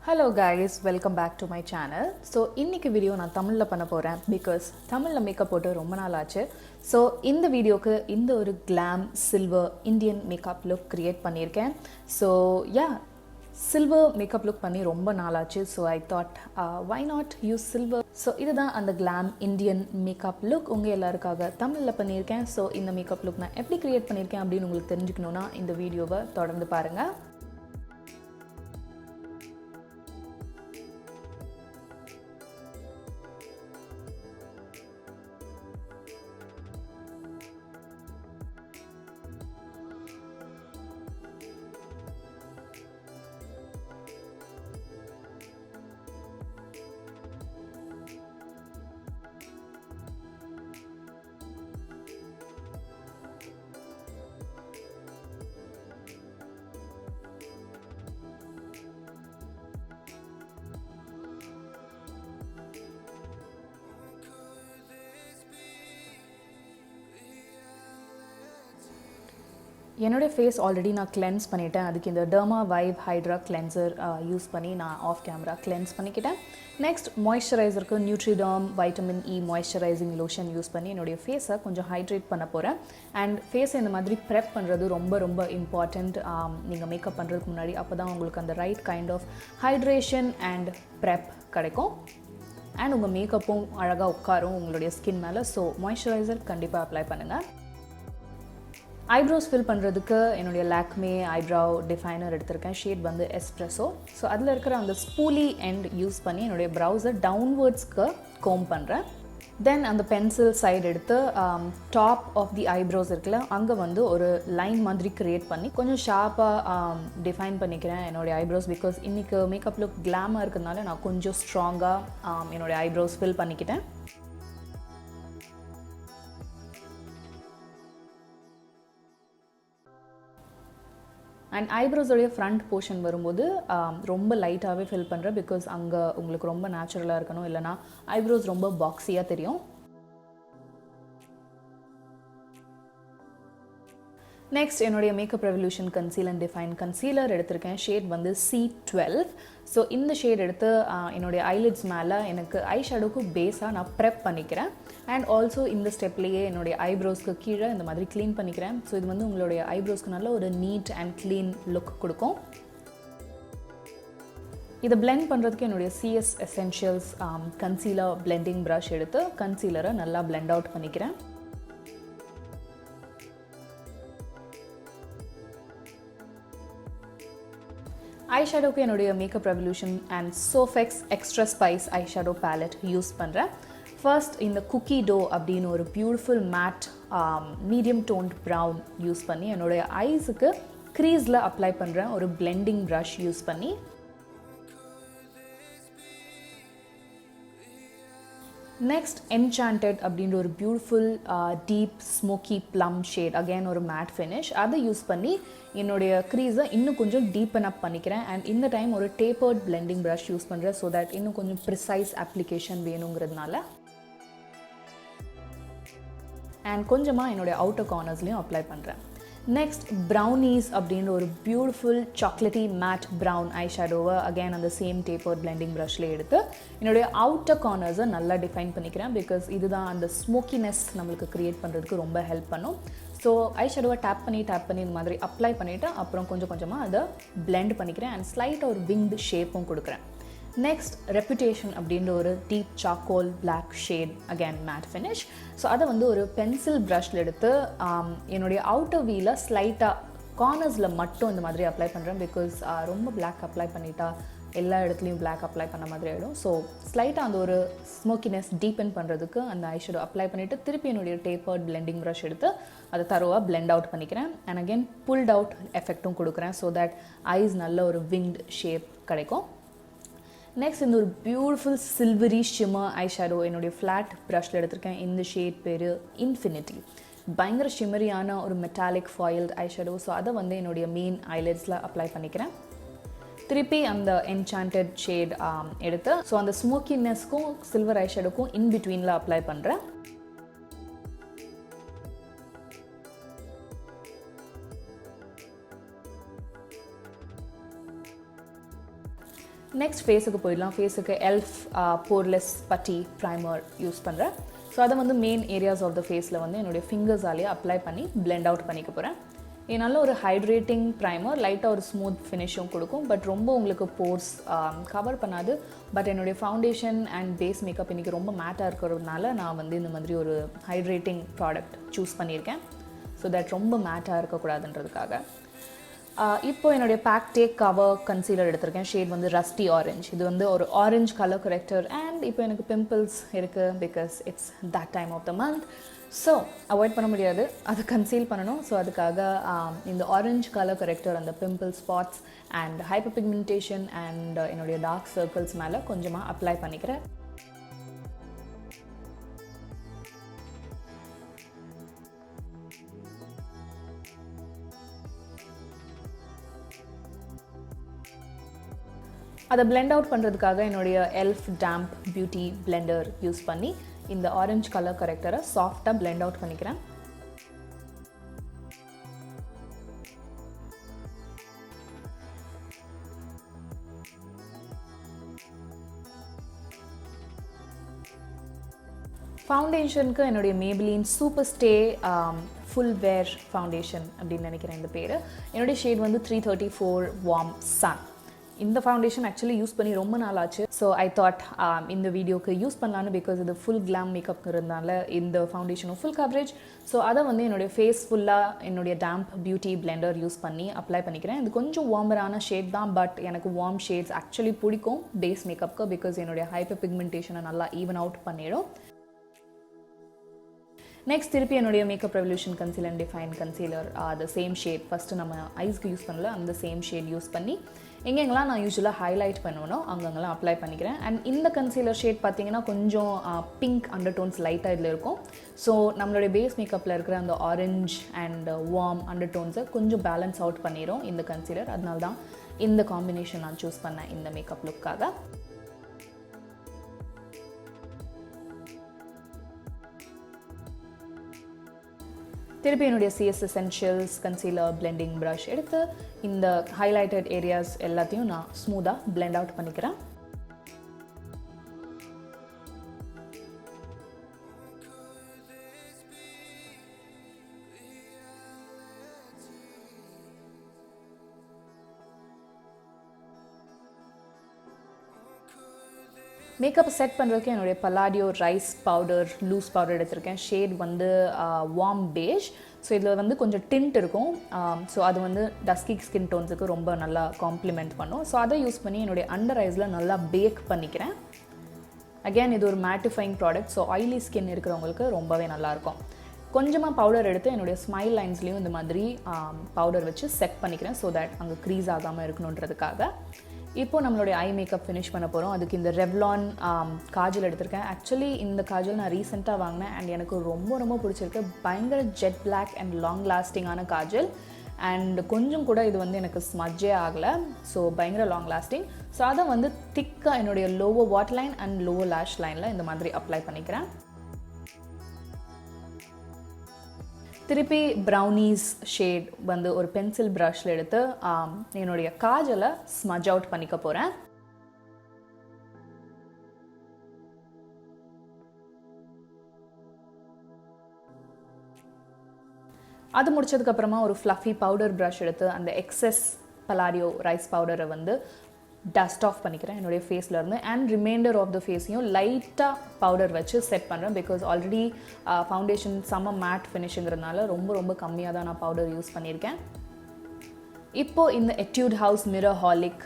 Hello guys, welcome back to my channel. So இன்னைக்கு video நான் தமிழ்ல பண்ண போறேன் because தமிழ்ல மேக்கப் போட்டு ரொம்ப நாள் ஆச்சு. So இந்த வீடியோக்கு இந்த ஒரு glam silver Indian makeup look create பண்ணியிருக்கேன். So yeah, silver makeup look பண்ணி ரொம்ப நாள் ஆச்சு. So I thought why not use silver. So இதுதான் அந்த glam Indian makeup look உங்க எல்லாருக்காக தமிழ்ல பண்ணியிருக்கேன். So இந்த makeup look நான் எப்படி create பண்ணியிருக்கேன் அப்படின்னு உங்களுக்கு தெரிஞ்சுக்கணும்னா இந்த வீடியோவை தொடர்ந்து பாருங்க. என்னோட ஃபேஸ் ஆல்ரெடி நான் கிளென்ஸ் பண்ணிட்டேன். அதுக்கு இந்த dermavive hydra cleanser யூஸ் பண்ணி நான் ஆஃப் கேமரா கிளென்ஸ் பண்ணிக்கிட்டேன். நெக்ஸ்ட் மாய்ஸ்சரைசருக்கு Neutriderm vitamin E moisturising lotion use பண்ணி என்னுடைய ஃபேஸை கொஞ்சம் ஹைட்ரேட் பண்ண போகிறேன். அண்ட் ஃபேஸை இந்த மாதிரி ப்ரெப் பண்ணுறது ரொம்ப ரொம்ப இம்பார்ட்டண்ட் நீங்கள் மேக்கப் பண்ணுறதுக்கு முன்னாடி. அப்போ தான் உங்களுக்கு அந்த right kind of hydration and prep கிடைக்கும். அண்ட் உங்கள் மேக்கப்பும் அழகாக உட்காரும் உங்களுடைய ஸ்கின் மேலே. ஸோ மாய்ஸ்சரைசர் கண்டிப்பாக அப்ளை பண்ணுங்கள். ஐப்ரோஸ் ஃபில் பண்ணுறதுக்கு என்னுடைய Lakmé ஐப்ரோவ் டிஃபைனர் எடுத்திருக்கேன். ஷேட் வந்து espresso. ஸோ அதில் இருக்கிற அந்த ஸ்பூலி எண்ட் யூஸ் பண்ணி என்னுடைய ப்ரௌஸை டவுன்வர்ட்ஸ்க்கு கோம் பண்ணுறேன். தென் அந்த பென்சில் சைடு எடுத்து டாப் ஆஃப் தி ஐப்ரோஸ் இருக்குல்ல அங்கே வந்து ஒரு லைன் மாதிரி க்ரியேட் பண்ணி கொஞ்சம் ஷார்ப்பாக டிஃபைன் பண்ணிக்கிறேன் என்னுடைய ஐப்ரோஸ். பிகாஸ் இன்றைக்கி மேக்கப் லுக் கிளாமாக இருக்கிறதுனால நான் கொஞ்சம் ஸ்ட்ராங்காக என்னுடைய ஐப்ரோஸ் ஃபில் பண்ணிக்கிட்டேன். அண்ட் ஐப்ரோஸோடைய ஃப்ரண்ட் போர்ஷன் வரும்போது ரொம்ப லைட்டாகவே ஃபில் பண்ணுறேன். பிகாஸ் அங்கே உங்களுக்கு ரொம்ப நேச்சுரலாக இருக்கணும், இல்லைனா ஐப்ரோஸ் ரொம்ப பாக்ஸியாக தெரியும். நெக்ஸ்ட் என்னுடைய makeup revolution conceal and define concealer எடுத்திருக்கேன். ஷேட் வந்து C12. ஸோ இந்த ஷேட் எடுத்து என்னுடைய ஐலிட்ஸ் மேலே எனக்கு ஐஷேடோவுக்கு பேஸாக நான் ப்ரெப் பண்ணிக்கிறேன். அண்ட் ஆல்சோ இந்த ஸ்டெப்லேயே என்னுடைய ஐப்ரோஸ்க்கு கீழே இந்த மாதிரி க்ளீன் பண்ணிக்கிறேன். ஸோ இது வந்து உங்களுடைய ஐப்ரோஸ்க்கு நல்ல ஒரு நீட் அண்ட் க்ளீன் லுக் கொடுக்கும். இதை பிளெண்ட் பண்ணுறதுக்கு என்னுடைய CS essentials concealer blending brush எடுத்து கன்சீலரை நல்லா பிளெண்ட் அவுட் பண்ணிக்கிறேன். ஐஷேடோவுக்கு என்னுடைய makeup revolution and Soph X extra spice eyeshadow palette use பண்ணுறேன். ஃபர்ஸ்ட் இந்த குக்கி டோ அப்படின்னு ஒரு beautiful matte medium toned brown use பண்ணி என்னுடைய ஐஸுக்கு க்ரீஸில் அப்ளை பண்ணுறேன் ஒரு பிளெண்டிங் ப்ரஷ் யூஸ் பண்ணி. நெக்ஸ்ட் என்சாண்டட் அப்படின்ற ஒரு beautiful deep smoky plum shade, again ஒரு மேட் ஃபினிஷ், அதை யூஸ் பண்ணி என்னுடைய க்ரீஸை இன்னும் கொஞ்சம் டீப்பன் அப் பண்ணிக்கிறேன். அண்ட் இந்த டைம் ஒரு டேப்பர்ட் பிளெண்டிங் ப்ரஷ் யூஸ் பண்ணுறேன். ஸோ தட் இன்னும் கொஞ்சம் ப்ரிசைஸ் அப்ளிகேஷன் வேணுங்கிறதுனால. அண்ட் கொஞ்சமாக என்னுடைய அவுட்டர் கார்னர்ஸ்லையும் அப்ளை பண்ணுறேன். நெக்ஸ்ட் ப்ரௌனீஸ் அப்படின்ற ஒரு பியூட்டிஃபுல் சாக்லேட்டி மேட் ப்ரௌன் ஐஷேடோவை அகெயின் அந்த சேம் டேப்பர் பிளெண்டிங் ப்ரஷ்லேயே எடுத்து என்னுடைய அவுட்டர் கார்னர்ஸை நல்லா டிஃபைன் பண்ணிக்கிறேன். பிகாஸ் இதுதான் அந்த ஸ்மோக்கினஸ் நம்மளுக்கு க்ரியேட் பண்ணுறதுக்கு ரொம்ப ஹெல்ப் பண்ணும். ஸோ ஐஷேடோவை டேப் பண்ணி இந்த மாதிரி அப்ளை பண்ணிவிட்டு அப்புறம் கொஞ்சம் கொஞ்சமாக அதை பிளெண்ட் பண்ணிக்கிறேன். அண்ட் ஸ்லைட்டாக ஒரு விங்டு ஷேப்பும் கொடுக்குறேன். நெக்ஸ்ட் ரெப்புடேஷன் அப்படின்ற ஒரு deep charcoal black shade, again matte finish. So அதை வந்து ஒரு பென்சில் ப்ரஷில் எடுத்து என்னுடைய அவுட்டர் வீல ஸ்லைட்டாக கார்னர்ஸில் மட்டும் இந்த மாதிரி அப்ளை பண்ணுறேன். பிகாஸ் ரொம்ப பிளாக் அப்ளை பண்ணிட்டா எல்லா இடத்துலையும் பிளாக் அப்ளை பண்ண மாதிரி ஆகிடும். ஸோ ஸ்லைட்டாக அந்த ஒரு ஸ்மோக்கினஸ் டீப்பன் பண்ணுறதுக்கு அந்த ஐஷேடோ அப்ளை பண்ணிவிட்டு திருப்பி என்னுடைய டேப்பர்ட் பிளெண்டிங் ப்ரஷ் எடுத்து அதை தரோவாக பிளெண்ட் அவுட் பண்ணிக்கிறேன். அண்ட் அகெயின் புல்ட் அவுட் எஃபெக்ட்டும் கொடுக்குறேன். ஸோ தட் ஐஸ் நல்ல ஒரு விங்ட் ஷேப் கிடைக்கும். நெக்ஸ்ட் இந்த ஒரு பியூட்டிஃபுல் சில்வரி ஷிம்மர் ஐஷேடோ என்னுடைய ஃப்ளாட் ப்ரஷில் எடுத்திருக்கேன். இந்த ஷேட் பேர் இன்ஃபினிட்டி. பயங்கர ஷிம்மரியான ஒரு மெட்டாலிக் ஃபாயில்டு ஐஷேடோ. ஸோ அதை வந்து என்னுடைய மெயின் ஐலைட்ஸில் அப்ளை பண்ணிக்கிறேன். திருப்பி அந்த என்சாண்டட் ஷேட் எடுத்து ஸோ அந்த ஸ்மோக்கினஸ்க்கும் சில்வர் ஐஷேடோக்கும் இன் பிட்வீனில் அப்ளை பண்ணுறேன். நெக்ஸ்ட் ஃபேஸுக்கு போயிடலாம். ஃபேஸுக்கு எல்ஃப் poreless putty primer யூஸ் பண்ணுறேன். ஸோ அதை வந்து மெயின் ஏரியாஸ் ஆஃப் த ஃபேஸில் வந்து என்னுடைய ஃபிங்கர்ஸாலேயே அப்ளை பண்ணி பிளெண்ட் அவுட் பண்ணிக்க போகிறேன். இது நல்ல ஒரு ஹைட்ரேட்டிங் ப்ரைமர், லைட்டாக ஒரு ஸ்மூத் ஃபினிஷும் கொடுக்கும். பட் ரொம்ப உங்களுக்கு போர்ஸ் கவர் பண்ணாது. பட் என்னுடைய ஃபவுண்டேஷன் அண்ட் பேஸ் மேக்கப் இன்றைக்கி ரொம்ப மேட்டாக இருக்கிறதுனால நான் வந்து இந்த மாதிரி ஒரு ஹைட்ரேட்டிங் ப்ராடக்ட் சூஸ் பண்ணியிருக்கேன். ஸோ தட் ரொம்ப மேட்டாக இருக்கக்கூடாதுன்றதுக்காக. இப்போ என்னுடைய பேக் டேக் கவர் கன்சீலர் எடுத்திருக்கேன். ஷேட் வந்து ரஸ்டி ஆரஞ்ச். இது வந்து ஒரு ஆரஞ்ச் கலர் கரெக்டர். அண்ட் இப்போ எனக்கு பிம்பிள்ஸ் இருக்குது because it's that time of the month. So avoid பண்ண முடியாது, அது கன்சீல் பண்ணணும். ஸோ அதுக்காக இந்த ஆரஞ்ச் கலர் கரெக்டர் அந்த pimple spots and hyperpigmentation and என்னுடைய டார்க் சர்க்கிள்ஸ் மேலே கொஞ்சமாக அப்ளை பண்ணிக்கிறேன். அதை பிளெண்ட் அவுட் பண்ணுறதுக்காக என்னுடைய elf damp beauty blender use பண்ணி இந்த ஆரஞ்ச் கலர் கரெக்டரை சாஃப்டாக பிளெண்ட் அவுட் பண்ணிக்கிறேன். ஃபவுண்டேஷனுக்கு என்னுடைய Maybelline சூப்பர் ஸ்டே ஃபுல் வேர் ஃபவுண்டேஷன் அப்படின்னு நினைக்கிறேன் இந்த பேர். என்னுடைய ஷேட் வந்து 334 வார்ம் சன். இந்த ஃபவுண்டேஷன் ஆக்சுவலி யூஸ் பண்ணி ரொம்ப நாள் ஆச்சு. ஸோ ஐ தாட் இந்த வீடியோக்கு யூஸ் பண்ணலான்னு, பிகாஸ் இது ஃபுல் கிளாம் மேக்கப் இருந்தால இந்த ஃபவுண்டேஷனும் ஃபுல் கவரேஜ். ஸோ அதை வந்து என்னுடைய ஃபேஸ் ஃபுல்லாக என்னுடைய டேம்ப் பியூட்டி பிளெண்டர் யூஸ் பண்ணி அப்ளை பண்ணிக்கிறேன். இது கொஞ்சம் வார்மரான ஷேட் தான், பட் எனக்கு வார்ம் ஷேட்ஸ் ஆக்சுவலி பிடிக்கும் பேஸ் மேக்கப்புக்கு, பிகாஸ் என்னுடைய ஹைப்பர் பிக்மெண்டேஷனை நல்லா ஈவன் அவுட் பண்ணிடும். நெக்ஸ்ட் திருப்பி என்னுடைய makeup revolution concealer and define concealer அது சேம் ஷேட், ஃபஸ்ட்டு நம்ம ஐஸ்க்கு யூஸ் பண்ணல அந்த சேம் ஷேட் யூஸ் பண்ணி எங்கெங்கெல்லாம் நான் யூஸ்வலாக ஹைலைட் பண்ணுவேனோ அங்கெங்கெல்லாம் அப்ளை பண்ணிக்கிறேன். அண்ட் இந்த கன்சீலர் ஷேட் பார்த்தீங்கன்னா கொஞ்சம் பிங்க் அண்டர்டோன்ஸ் லைட்டாக இதில் இருக்கும். ஸோ நம்மளுடைய பேஸ் மேக்கப்பில் இருக்கிற அந்த ஆரஞ்ச் அண்ட் வார்ம் அண்டர்டோன்ஸை கொஞ்சம் பேலன்ஸ் அவுட் பண்ணிடும் இந்த கன்சீலர். அதனால தான் இந்த காம்பினேஷன் நான் சூஸ் பண்ணேன் இந்த மேக்கப் லுக்காக. திருப்பி என்னுடைய CS Essentials concealer blending brush எடுத்து இந்த ஹைலைட்டட் ஏரியாஸ் எல்லாத்தையும் நான் ஸ்மூத்தாக பிளெண்ட் அவுட் பண்ணிக்கிறேன். மேக்கப் செட் பண்ணுறதுக்கு என்னுடைய Palladio rice powder loose powder எடுத்திருக்கேன். ஷேட் வந்து வார்ம் beige. ஸோ இதில் வந்து கொஞ்சம் டிண்ட் இருக்கும். ஸோ அது வந்து டஸ்கி ஸ்கின் டோன்ஸுக்கு ரொம்ப நல்லா காம்ப்ளிமெண்ட் பண்ணும். ஸோ அதை யூஸ் பண்ணி என்னுடைய அண்டர் ஐஸில் நல்லா பேக் பண்ணிக்கிறேன். அகேன் இது ஒரு mattifying product. So oily skin இருக்கிறவங்களுக்கு ரொம்பவே நல்லாயிருக்கும். கொஞ்சமாக பவுடர் எடுத்து என்னுடைய ஸ்மைல் லைன்ஸ்லேயும் இந்த மாதிரி பவுடர் வச்சு செட் பண்ணிக்கிறேன். ஸோ தட் அங்கே க்ரீஸ் ஆகாமல் இருக்கணுன்றதுக்காக. இப்போ நம்மளுடைய ஐ மேக்கப் ஃபினிஷ் பண்ண போகிறோம். அதுக்கு இந்த ரெவ்லான் காஜல் எடுத்திருக்கேன். ஆக்சுவலி இந்த காஜல் நான் ரீசெண்டாக வாங்கினேன் அண்ட் எனக்கு ரொம்ப ரொம்ப பிடிச்சிருக்கு. பயங்கர ஜெட் பிளாக் அண்ட் லாங் லாஸ்டிங்கான காஜல். அண்ட் கொஞ்சம் கூட இது வந்து எனக்கு ஸ்மஜ்ஜே ஆகலை. ஸோ பயங்கர லாங் லாஸ்டிங். ஸோ அதை வந்து திக்காக என்னுடைய lower water line and lower lash லைனில் இந்த மாதிரி அப்ளை பண்ணிக்கிறேன். திருப்பி ப்ரௌனீஸ் ஷேட் வந்து ஒரு பென்சில் ப்ரஷில் எடுத்து என்னுடைய காஜலை ஸ்மஜ் அவுட் பண்ணிக்க போகிறேன். அது முடிச்சதுக்கப்புறமா ஒரு ஃப்ளஃபி பவுடர் ப்ரஷ் எடுத்து அந்த எக்ஸஸ் Palladio ரைஸ் பவுடரை வந்து டஸ்ட் ஆஃப் பண்ணிக்கிறேன் என்னுடைய ஃபேஸ்லேருந்து. அண்ட் ரிமைண்டர் ஆஃப் த ஃபேஸையும் லைட்டாக பவுடர் வச்சு செட் பண்ணுறேன். பிகாஸ் ஆல்ரெடி ஃபவுண்டேஷன் செம்ம மேட் ஃபினிஷுங்கிறதுனால ரொம்ப ரொம்ப கம்மியாக தான் நான் பவுடர் யூஸ் பண்ணியிருக்கேன். இப்போது இந்த எட்யூட் ஹவுஸ் மிரர் ஹாலிக்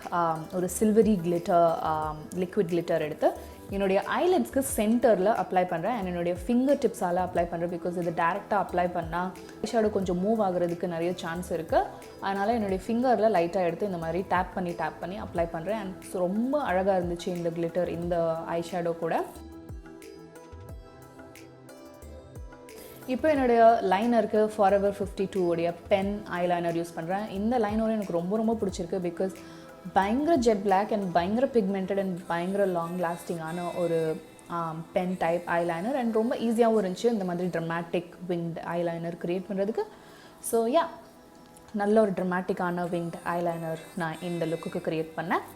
ஒரு சில்வரி கிளிட்டர் லிக்விட் கிளிட்டர் எடுத்து என்னுடைய ஐலெட்ஸ்க்கு சென்டரில் அப்ளை பண்ணுறேன். அண்ட் என்னுடைய ஃபிங்கர் டிப்ஸால் அப்ளை பண்ணுறேன். பிகாஸ் இது டேரெக்டாக அப்ளை பண்ணால் ஐஷேடோ கொஞ்சம் மூவ் ஆகிறதுக்கு நிறைய சான்ஸ் இருக்குது. அதனால் என்னுடைய ஃபிங்கரில் லைட்டாக எடுத்து இந்த மாதிரி டேப் பண்ணி அப்ளை பண்ணுறேன். அண்ட் ரொம்ப அழகாக இருந்துச்சு இந்த கிளிட்டர் இந்த ஐஷேடோ கூட. இப்போ என்னுடைய லைனருக்கு Forever 52 உடைய பென் ஐலைனர் யூஸ் பண்ணுறேன். இந்த லைனரும் எனக்கு ரொம்ப ரொம்ப பிடிச்சிருக்கு. பிகாஸ் பயங்கர ஜெட் பிளாக் அண்ட் பயங்கர பிக்மெண்டட் அண்ட் பயங்கர லாங் லாஸ்டிங்கான ஒரு பென் டைப் ஐலைனர். அண்ட் ரொம்ப ஈஸியாகவும் இருந்துச்சு இந்த மாதிரி ட்ரமாட்டிக் விங்ட் ஐலைனர் க்ரியேட் பண்ணுறதுக்கு. ஸோ நல்ல ஒரு ட்ரமாட்டிக்கான விங்ட் ஐலைனர் நான் இந்த லுக்குக்கு க்ரியேட் பண்ணேன்.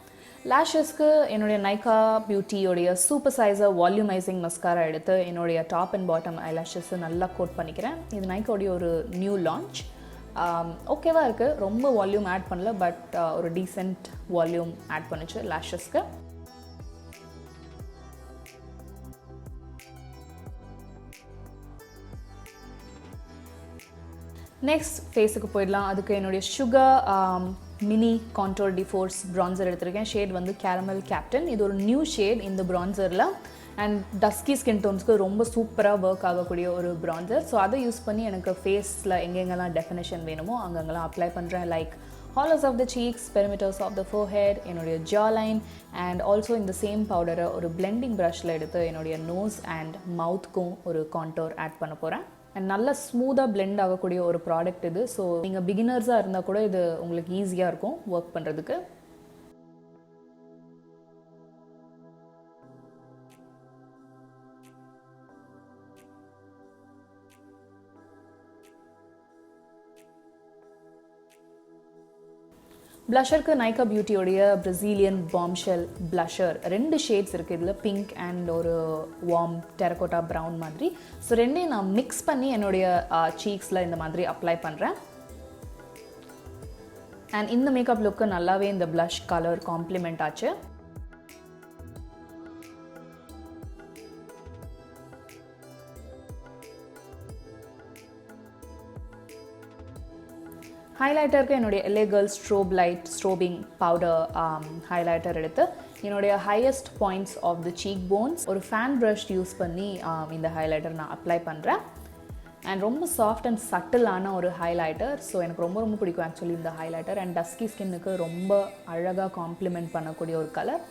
லேஷஸ்க்கு என்னுடைய நைகா பியூட்டியோடைய சூப்பர் சைஸர் வால்யூமைசிங் மஸ்காரா எடுத்து என்னுடைய டாப் அண்ட் பாட்டம் ஐலாஷஸ் நல்லா கோட் பண்ணிக்கிறேன். இது நைக்காவுடைய ஒரு நியூ லான்ச். ஓகேவாக இருக்குது, ரொம்ப வால்யூம் ஆட் பண்ணல, பட் ஒரு டீசென்ட் வால்யூம் ஆட் பண்ணிச்சு லேஷஸ்க்கு. நெக்ஸ்ட் ஃபேஸுக்கு போயிடலாம். அதுக்கு என்னுடைய சுகர் மினி கான்டோர் டிஃபோர்ஸ் ப்ரான்சர் எடுத்திருக்கேன். ஷேட் வந்து கேரமல் கேப்டன். இது ஒரு நியூ ஷேட் இந்த ப்ரான்சரில், அண்ட் டஸ்கி ஸ்கின் டோன்ஸ்க்கு ரொம்ப சூப்பராக ஒர்க் ஆகக்கூடிய ஒரு ப்ரான்சர். ஸோ அதை யூஸ் பண்ணி எனக்கு ஃபேஸில் எங்கெங்கெல்லாம் டெஃபினேஷன் வேணுமோ அங்கங்கெல்லாம் அப்ளை பண்ணுறேன். Like hollows of the cheeks, perimeters of the forehead, என்னுடைய ஜா லைன், அண்ட் ஆல்சோ இந்த சேம் பவுடரை ஒரு பிளெண்டிங் ப்ரஷில் எடுத்து என்னுடைய நோஸ் அண்ட் மவுத்துக்கும் ஒரு கான்டோர் ஆட் பண்ண போகிறேன். அண்ட் நல்லா ஸ்மூத்தாக பிளெண்ட் ஆகக்கூடிய ஒரு ப்ராடக்ட் இது. ஸோ நீங்கள் பிகினர்ஸாக இருந்தால் கூட இது உங்களுக்கு ஈஸியாக இருக்கும் ஒர்க் பண்ணுறதுக்கு. ப்ளஷருக்கு Nykaa பியூட்டியோடைய Brazilian bombshell pleasure 2 shades இருக்குது இதில், பிங்க் அண்ட் ஒரு வார்ம் டெரகோட்டா ப்ரௌன் மாதிரி. ஸோ ரெண்டையும் நான் மிக்ஸ் பண்ணி என்னுடைய சீக்ஸில் இந்த மாதிரி அப்ளை பண்ணுறேன். அண்ட் இந்த மேக்கப் லுக்கு நல்லாவே இந்த ப்ளஷ் கலர் காம்ப்ளிமெண்ட் ஆச்சு. ஹைலைட்டருக்கு என்னுடைய LA Girl strobe light strobing powder highlighter எடுத்து என்னுடைய highest points of the cheek bones ஒரு ஃபேன் ப்ரஷ் யூஸ் பண்ணி இந்த ஹைலைட்டர் நான் அப்ளை பண்ணுறேன். அண்ட் ரொம்ப சாஃப்ட் அண்ட் சட்டிலான ஒரு ஹைலைட்டர். ஸோ எனக்கு ரொம்ப ரொம்ப பிடிக்கும் ஆக்சுவலி இந்த ஹைலைட்டர். அண்ட் டஸ்கி ஸ்கின்னுக்கு ரொம்ப அழகாக காம்ப்ளிமெண்ட் பண்ணக்கூடிய ஒரு கலர்.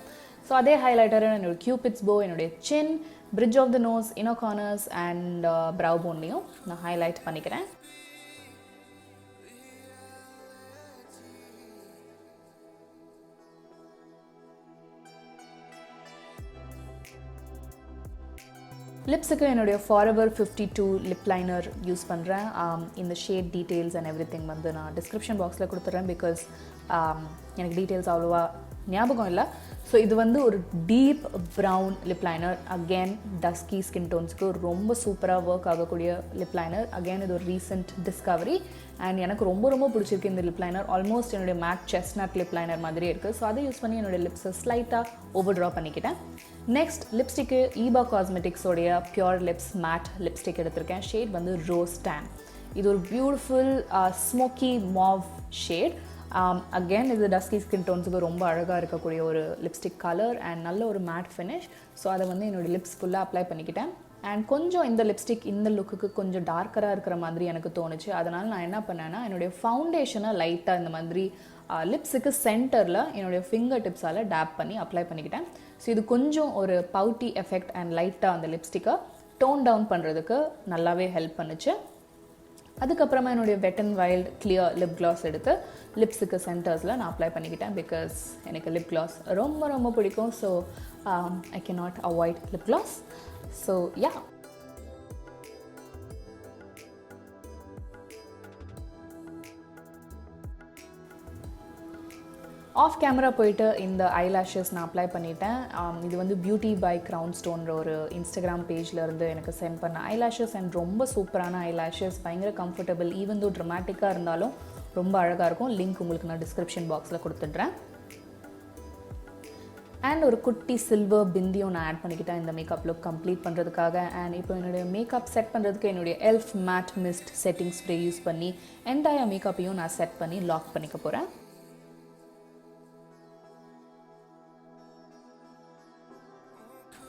ஸோ அதே ஹைலைட்டர் என்னோடய கியூபிட்ஸ் போ, என்னுடைய chin, bridge of the nose, inner corners and brow போன்லையும் நான் ஹைலைட் பண்ணிக்கிறேன். லிப்ஸுக்கு என்னுடைய ஃபாரெவர் 52 லிப் லைனர் யூஸ் பண்ணுறேன். இந்த shade details and every thing வந்து நான் டிஸ்கிரிப்ஷன் பாக்ஸில் கொடுத்துட்றேன். பிகாஸ் எனக்கு டீட்டெயில்ஸ் அவ்வளோவா ஞாபகம் இல்லை. ஸோ இது வந்து ஒரு deep brown lip liner. Again dusky skin டோன்ஸ்க்கு ரொம்ப சூப்பராக ஒர்க் ஆகக்கூடிய லிப் லைனர். அகெயின் இது ஒரு ரீசெண்ட் டிஸ்கவரி அண்ட் எனக்கு ரொம்ப ரொம்ப பிடிச்சிருக்கு இந்த லிப் லைனர். ஆல்மோஸ்ட் என்னுடைய மேட் செஸ்னட் லிப் லைனர் மாதிரியே இருக்குது. ஸோ அதை யூஸ் பண்ணி என்னுடைய லிப்ஸை ஸ்லைட்டாக ஓவர் ட்ரா பண்ணிக்கிட்டேன். நெக்ஸ்ட் லிப்ஸ்டிக்கு ஈபா காஸ்மெட்டிக்ஸோடைய பியோர் லிப்ஸ் மேட் லிப்ஸ்டிக் எடுத்திருக்கேன். ஷேட் வந்து ரோஸ் டேன். இது ஒரு beautiful smoky mauve shade. Again இது டஸ்கி ஸ்கின் டோன்ஸுக்கு ரொம்ப அழகாக இருக்கக்கூடிய ஒரு லிப்ஸ்டிக் கலர் அண்ட் நல்ல ஒரு மேட் ஃபினிஷ். ஸோ அதை வந்து என்னோடய லிப்ஸ் ஃபுல்லாக அப்ளை பண்ணிக்கிட்டேன். அண்ட் கொஞ்சம் இந்த லிப்ஸ்டிக் இந்த லுக்குக்கு கொஞ்சம் டார்க்கராக இருக்கிற மாதிரி எனக்கு தோணுச்சு. அதனால் நான் என்ன பண்ணேன்னா என்னுடைய ஃபவுண்டேஷனை லைட்டாக இந்த மாதிரி லிப்ஸுக்கு சென்டரில் என்னுடைய ஃபிங்கர் டிப்ஸால் டேப் பண்ணி அப்ளை பண்ணிக்கிட்டேன். ஸோ இது கொஞ்சம் ஒரு பவுட்டி எஃபெக்ட் அண்ட் லைட்டாக அந்த லிப்ஸ்டிக்கை டோன் டவுன் பண்ணுறதுக்கு நல்லாவே ஹெல்ப் பண்ணுச்சு. அதுக்கப்புறமா என்னுடைய வெட் and wild clear lip gloss எடுத்து லிப்ஸுக்கு சென்டர்ஸில் நான் அப்ளை பண்ணிக்கிட்டேன். பிகாஸ் எனக்கு லிப் கிளாஸ் ரொம்ப ரொம்ப பிடிக்கும். So I can not avoid lip gloss. So yeah, off camera போயிட்டு இந்த ஐலாஷஸ் நான் அப்ளை பண்ணிட்டேன். இது வந்து Beautybycrownstone ஒரு இன்ஸ்டாகிராம் பேஜ்லேருந்து எனக்கு சென்ட் பண்ண ஐலாஷஸ் அண்ட் ரொம்ப சூப்பரான ஐலாஷஸ், பயங்கர கம்ஃபர்டபுள், ஈவன் தோ ட்ரமாட்டிக்காக இருந்தாலும் ரொம்ப அழகாக இருக்கும். லிங்க் உங்களுக்கு நான் டிஸ்கிரிப்ஷன் பாக்ஸில் கொடுத்துட்றேன். அண்ட் ஒரு குட்டி சில்வர் பிந்தியும் நான் ஆட் பண்ணிக்கிட்டேன் இந்த மேக்கப் லுக் கம்ப்ளீட் பண்ணுறதுக்காக. அண்ட் இப்போ என்னுடைய மேக்கப் செட் பண்ணுறதுக்கு என்னுடைய elf matte mist setting spray use பண்ணி என்டையர் மேக்கப்பையும் நான் செட் பண்ணி லாக் பண்ணிக்க போகிறேன்.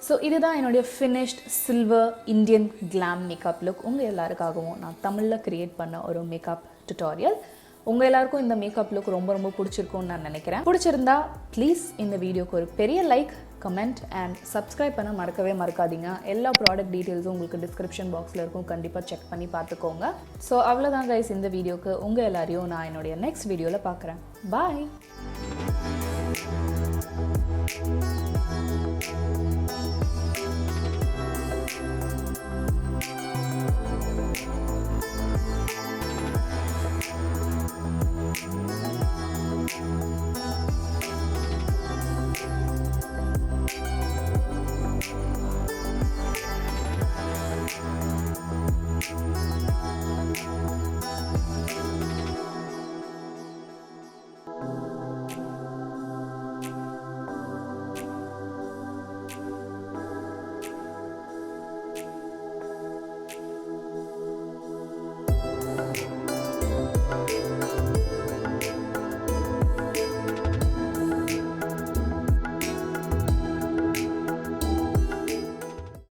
ஸோ இதுதான் என்னுடைய finished silver Indian glam makeup look. உங்கள் எல்லாருக்காகவும் நான் தமிழில் க்ரியேட் பண்ண ஒரு மேக்கப் டுட்டோரியல். உங்கள் எல்லாருக்கும் இந்த மேக்கப் லுக் ரொம்ப ரொம்ப பிடிச்சிருக்கும்னு நான் நினைக்கிறேன். பிடிச்சிருந்தா ப்ளீஸ் இந்த வீடியோக்கு ஒரு பெரிய லைக், கமெண்ட் அண்ட் சப்ஸ்கிரைப் பண்ண மறக்கவே மறக்காதீங்க. எல்லா ப்ராடக்ட் டீட்டெயில்ஸும் உங்களுக்கு டிஸ்கிரிப்ஷன் பாக்ஸில் இருக்கும், கண்டிப்பாக செக் பண்ணி பார்த்துக்கோங்க. ஸோ அவ்வளோதான் கைஸ் இந்த வீடியோக்கு. உங்கள் எல்லாரையும் நான் என்னுடைய நெக்ஸ்ட் வீடியோவில் பார்க்குறேன். பாய்.